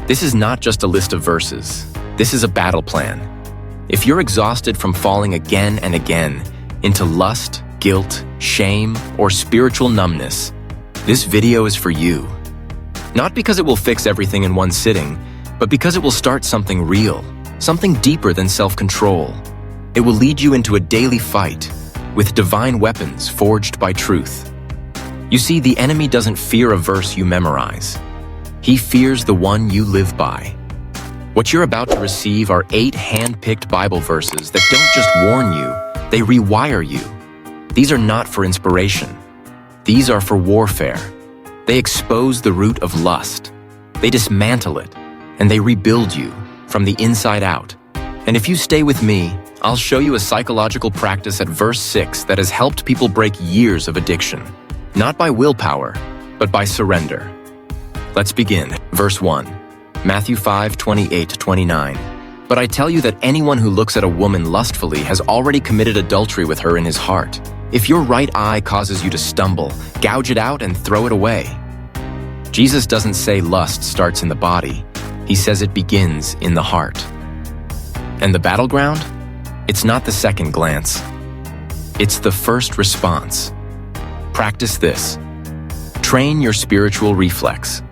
This is not just a list of verses. This is a battle plan. If you're exhausted from falling again and again into lust, guilt, shame, or spiritual numbness, this video is for you. Not because it will fix everything in one sitting, but because it will start something real, something deeper than self-control. It will lead you into a daily fight with divine weapons forged by truth. You see, the enemy doesn't fear a verse you memorize. He fears the one you live by. What you're about to receive are 8 hand-picked Bible verses that don't just warn you, they rewire you. These are not for inspiration. These are for warfare. They expose the root of lust. They dismantle it, and they rebuild you from the inside out. And if you stay with me, I'll show you a psychological practice at verse 6 that has helped people break years of addiction. Not by willpower, but by surrender. Let's begin. Verse 1, Matthew 5:28-29. But I tell you that anyone who looks at a woman lustfully has already committed adultery with her in his heart. If your right eye causes you to stumble, gouge it out and throw it away. Jesus doesn't say lust starts in the body. He says it begins in the heart. And the battleground? It's not the second glance. It's the first response. Practice this. Train your spiritual reflex.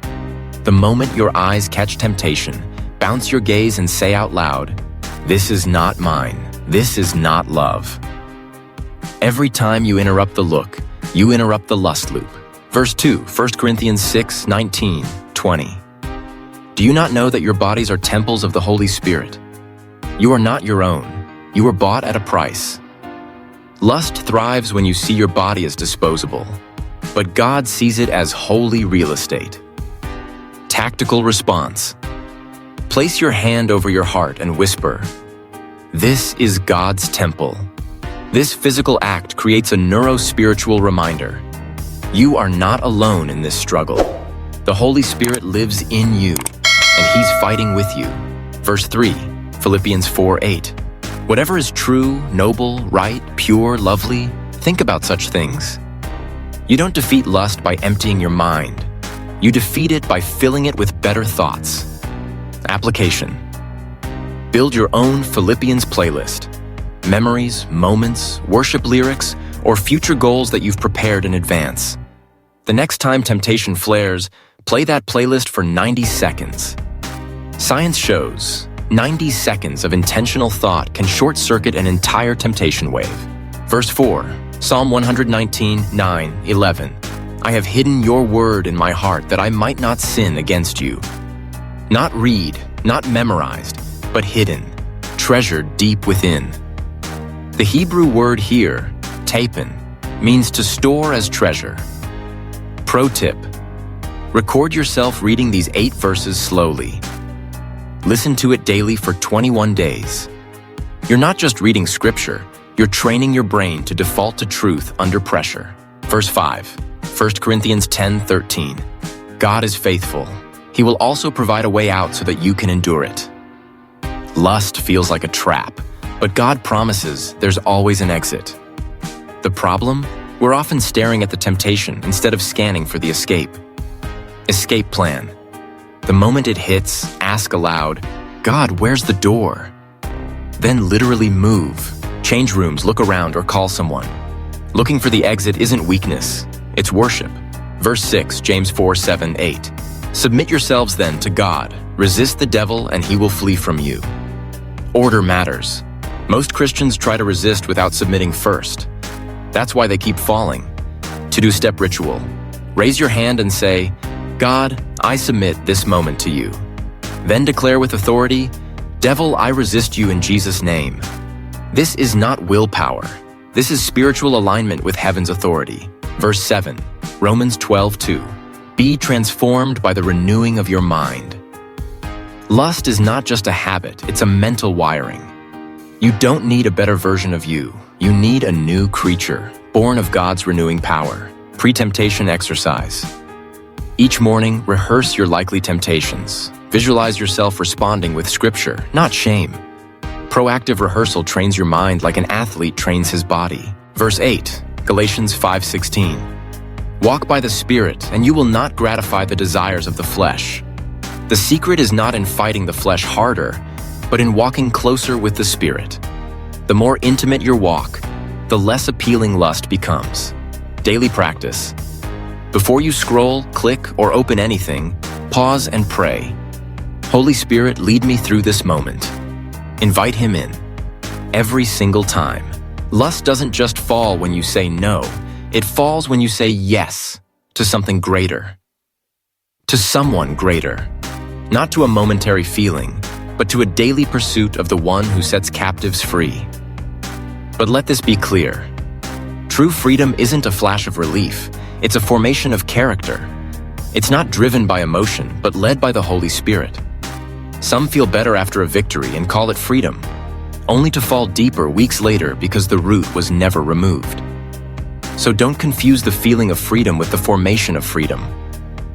The moment your eyes catch temptation, bounce your gaze and say out loud, "This is not mine. This is not love." Every time you interrupt the look, you interrupt the lust loop. Verse 2, 1 Corinthians 6:19-20. Do you not know that your bodies are temples of the Holy Spirit? You are not your own. You were bought at a price. Lust thrives when you see your body as disposable, but God sees it as holy real estate. Tactical response. Place your hand over your heart and whisper, "This is God's temple." This physical act creates a neuro-spiritual reminder. You are not alone in this struggle. The Holy Spirit lives in you, and He's fighting with you. Verse 3, Philippians 4:8. Whatever is true, noble, right, pure, lovely, think about such things. You don't defeat lust by emptying your mind. You defeat it by filling it with better thoughts. Application. Build your own Philippians playlist. Memories, moments, worship lyrics, or future goals that you've prepared in advance. The next time temptation flares, play that playlist for 90 seconds. Science shows 90 seconds of intentional thought can short-circuit an entire temptation wave. Verse 4, Psalm 119:9-11. I have hidden your word in my heart that I might not sin against you. Not read, not memorized, but hidden, treasured deep within. The Hebrew word here, tapen, means to store as treasure. Pro tip, record yourself reading these 8 verses slowly. Listen to it daily for 21 days. You're not just reading scripture, you're training your brain to default to truth under pressure. Verse 5, 1 Corinthians 10:13. God is faithful. He will also provide a way out so that you can endure it. Lust feels like a trap, but God promises there's always an exit. The problem? We're often staring at the temptation instead of scanning for the escape. Escape plan. The moment it hits, ask aloud, God, where's the door? Then literally move. Change rooms, look around, or call someone. Looking for the exit isn't weakness, it's worship. Verse 6, James 4:7-8. Submit yourselves then to God. Resist the devil and he will flee from you. Order matters. Most Christians try to resist without submitting first. That's why they keep falling. To-do-step ritual. Raise your hand and say, God, I submit this moment to you. Then declare with authority, Devil, I resist you in Jesus' name. This is not willpower. This is spiritual alignment with heaven's authority. Verse 7, Romans 12:2. Be transformed by the renewing of your mind. Lust is not just a habit, it's a mental wiring. You don't need a better version of you. You need a new creature, born of God's renewing power. Pre-temptation exercise. Each morning, rehearse your likely temptations. Visualize yourself responding with scripture, not shame. Proactive rehearsal trains your mind like an athlete trains his body. Verse 8, Galatians 5:16. Walk by the Spirit, and you will not gratify the desires of the flesh. The secret is not in fighting the flesh harder, but in walking closer with the Spirit. The more intimate your walk, the less appealing lust becomes. Daily practice. Before you scroll, click, or open anything, pause and pray. Holy Spirit, lead me through this moment. Invite Him in. Every single time. Lust doesn't just fall when you say no. It falls when you say yes to something greater. To someone greater. Not to a momentary feeling, but to a daily pursuit of the one who sets captives free. But let this be clear. True freedom isn't a flash of relief. It's a formation of character. It's not driven by emotion, but led by the Holy Spirit. Some feel better after a victory and call it freedom, only to fall deeper weeks later because the root was never removed. So don't confuse the feeling of freedom with the formation of freedom.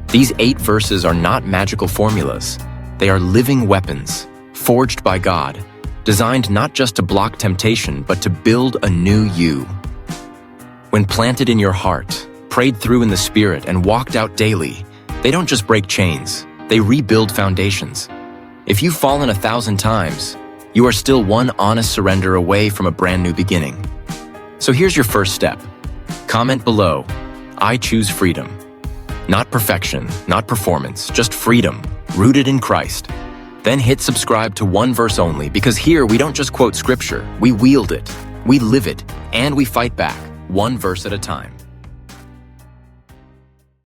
These 8 verses are not magical formulas. They are living weapons, forged by God, designed not just to block temptation, but to build a new you. When planted in your heart, prayed through in the Spirit, and walked out daily, they don't just break chains, they rebuild foundations. If you've fallen 1,000 times, you are still one honest surrender away from a brand new beginning. So here's your first step. Comment below, I choose freedom. Not perfection, not performance, just freedom, rooted in Christ. Then hit subscribe to one verse only, because here we don't just quote scripture, we wield it, we live it, and we fight back, one verse at a time.